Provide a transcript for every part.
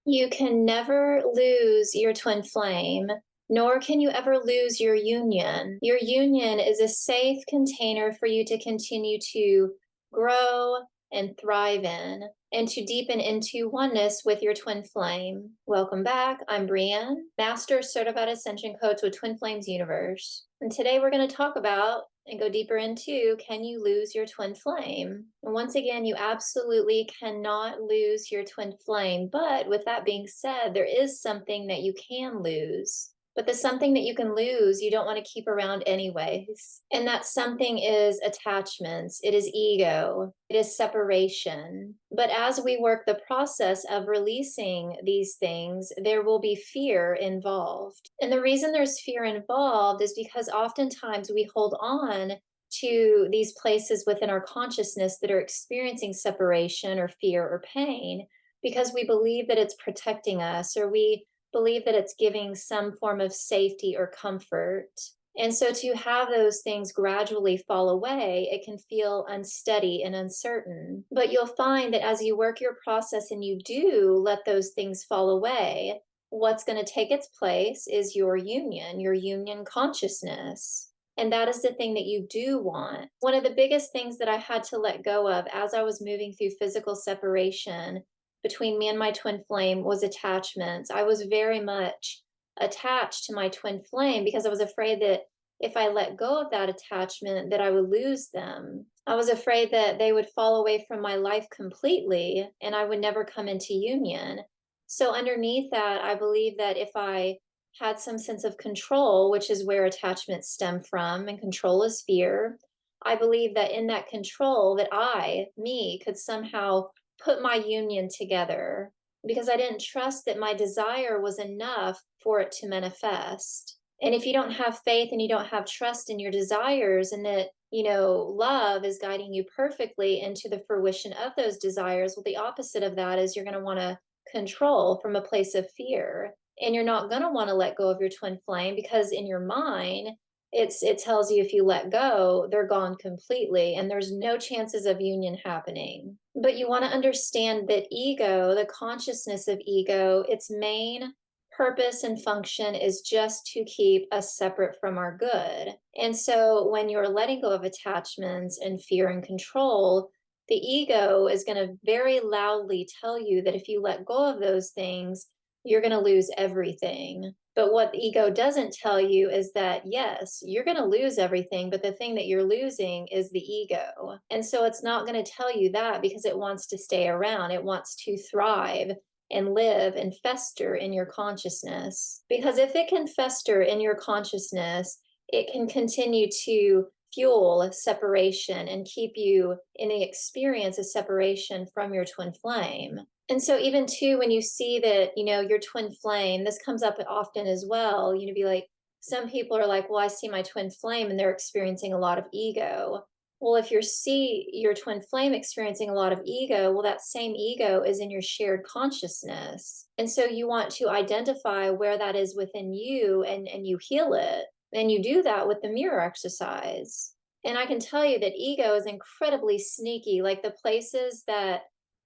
You can never lose your twin flame, nor can you ever lose your union. Your union is a safe container for you to continue to grow and thrive in and to deepen into oneness with your twin flame. Welcome back. I'm Breann, Master Certified Ascension Coach with Twin Flames Universe. And today we're going to talk about and go deeper into, can you lose your twin flame? And once again, you absolutely cannot lose your twin flame. But with that being said, there is something that you can lose. But the something that you can lose, you don't want to keep around anyways. And that something is attachments, it is ego, it is separation. But as we work the process of releasing these things, there will be fear involved. And the reason there's fear involved is because oftentimes we hold on to these places within our consciousness that are experiencing separation or fear or pain because we believe that it's protecting us, or we believe that it's giving some form of safety or comfort. And so to have those things gradually fall away, it can feel unsteady and uncertain. But you'll find that as you work your process and you do let those things fall away, what's going to take its place is your union consciousness. And that is the thing that you do want. One of the biggest things that I had to let go of as I was moving through physical separation between me and my twin flame was attachments. I was very much attached to my twin flame because I was afraid that if I let go of that attachment, that I would lose them. I was afraid that they would fall away from my life completely and I would never come into union. So underneath that, I believe that if I had some sense of control, which is where attachments stem from, and control is fear, I believe that in that control that me, could somehow put my union together because I didn't trust that my desire was enough for it to manifest. And if you don't have faith and you don't have trust in your desires, and that, love is guiding you perfectly into the fruition of those desires, well, the opposite of that is you're going to want to control from a place of fear. And you're not going to want to let go of your twin flame because in your mind, it tells you if you let go, they're gone completely and there's no chances of union happening. But you want to understand that ego, the consciousness of ego, its main purpose and function is just to keep us separate from our good. And so when you're letting go of attachments and fear and control, the ego is going to very loudly tell you that if you let go of those things, you're going to lose everything. But what the ego doesn't tell you is that, yes, you're going to lose everything, but the thing that you're losing is the ego. And so it's not going to tell you that because it wants to stay around. It wants to thrive and live and fester in your consciousness. Because if it can fester in your consciousness, it can continue to fuel separation and keep you in the experience of separation from your twin flame. And so even too, when you see that, your twin flame, this comes up often as well, be like, some people are like, well, I see my twin flame and they're experiencing a lot of ego. Well, if you see your twin flame experiencing a lot of ego, well, that same ego is in your shared consciousness. And so you want to identify where that is within you and you heal it. And you do that with the mirror exercise. And I can tell you that ego is incredibly sneaky, like the places that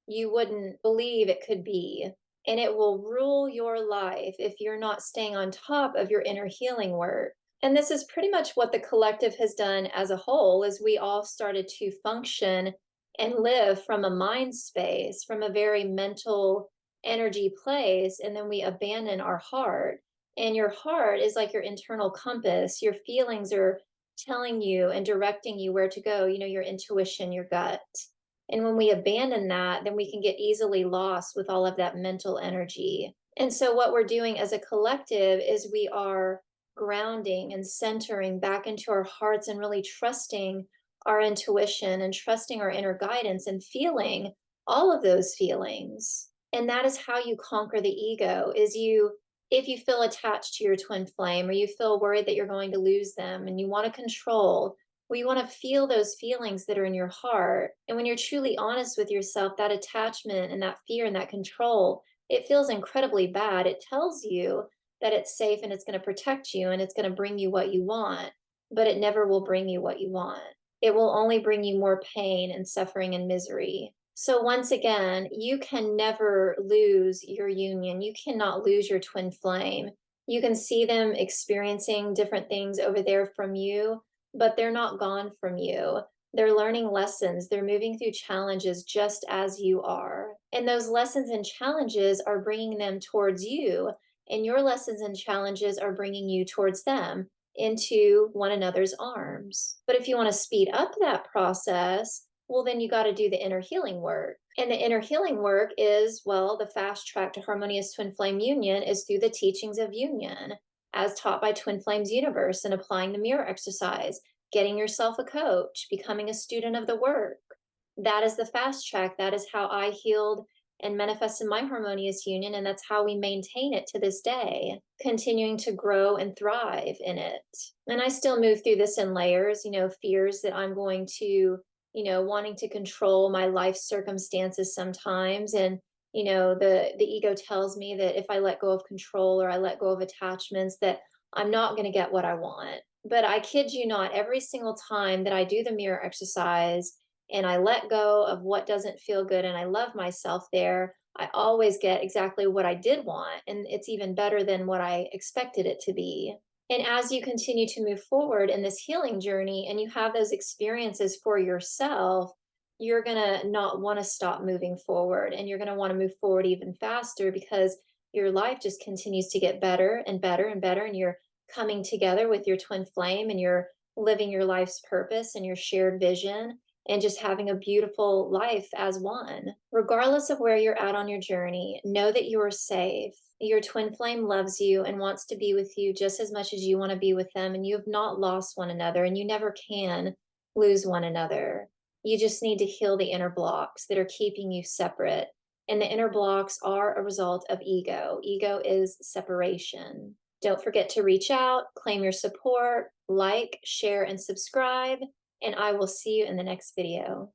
you wouldn't believe it could be. And it will rule your life if you're not staying on top of your inner healing work. And this is pretty much what the collective has done as a whole, is we all started to function and live from a mind space, from a very mental energy place, and then we abandon our heart. And your heart is like your internal compass. Your feelings are telling you and directing you where to go, your intuition, your gut. And when we abandon that, then we can get easily lost with all of that mental energy. And so what we're doing as a collective is we are grounding and centering back into our hearts and really trusting our intuition and trusting our inner guidance and feeling all of those feelings. And that is how you conquer the ego, is if you feel attached to your twin flame, or you feel worried that you're going to lose them and you want to control, where you want to feel those feelings that are in your heart. And when you're truly honest with yourself, that attachment and that fear and that control, it feels incredibly bad. It tells you that it's safe and it's going to protect you and it's going to bring you what you want, but it never will bring you what you want. It will only bring you more pain and suffering and misery. So once again, you can never lose your union. You cannot lose your twin flame. You can see them experiencing different things over there from you, but they're not gone from you. They're learning lessons. They're moving through challenges just as you are. And those lessons and challenges are bringing them towards you. And your lessons and challenges are bringing you towards them into one another's arms. But if you want to speed up that process, well, then you got to do the inner healing work. And the inner healing work is, well, the fast track to harmonious twin flame union is through the teachings of union as taught by Twin Flames Universe and applying the mirror exercise, getting yourself a coach, becoming a student of the work. That is the fast track. That is how I healed and manifested my harmonious union. And that's how we maintain it to this day, continuing to grow and thrive in it. And I still move through this in layers, fears that I'm going to wanting to control my life circumstances sometimes. And, the ego tells me that if I let go of control or I let go of attachments, that I'm not going to get what I want. But I kid you not, every single time that I do the mirror exercise and I let go of what doesn't feel good and I love myself there, I always get exactly what I did want. And it's even better than what I expected it to be. And as you continue to move forward in this healing journey and you have those experiences for yourself, you're going to not want to stop moving forward and you're going to want to move forward even faster because your life just continues to get better and better and better. And you're coming together with your twin flame and you're living your life's purpose and your shared vision and just having a beautiful life as one. Regardless of where you're at on your journey, know that you are safe. Your twin flame loves you and wants to be with you just as much as you want to be with them. And you have not lost one another, and you never can lose one another. You just need to heal the inner blocks that are keeping you separate. And the inner blocks are a result of ego. Ego is separation. Don't forget to reach out, claim your support, like, share, and subscribe. And I will see you in the next video.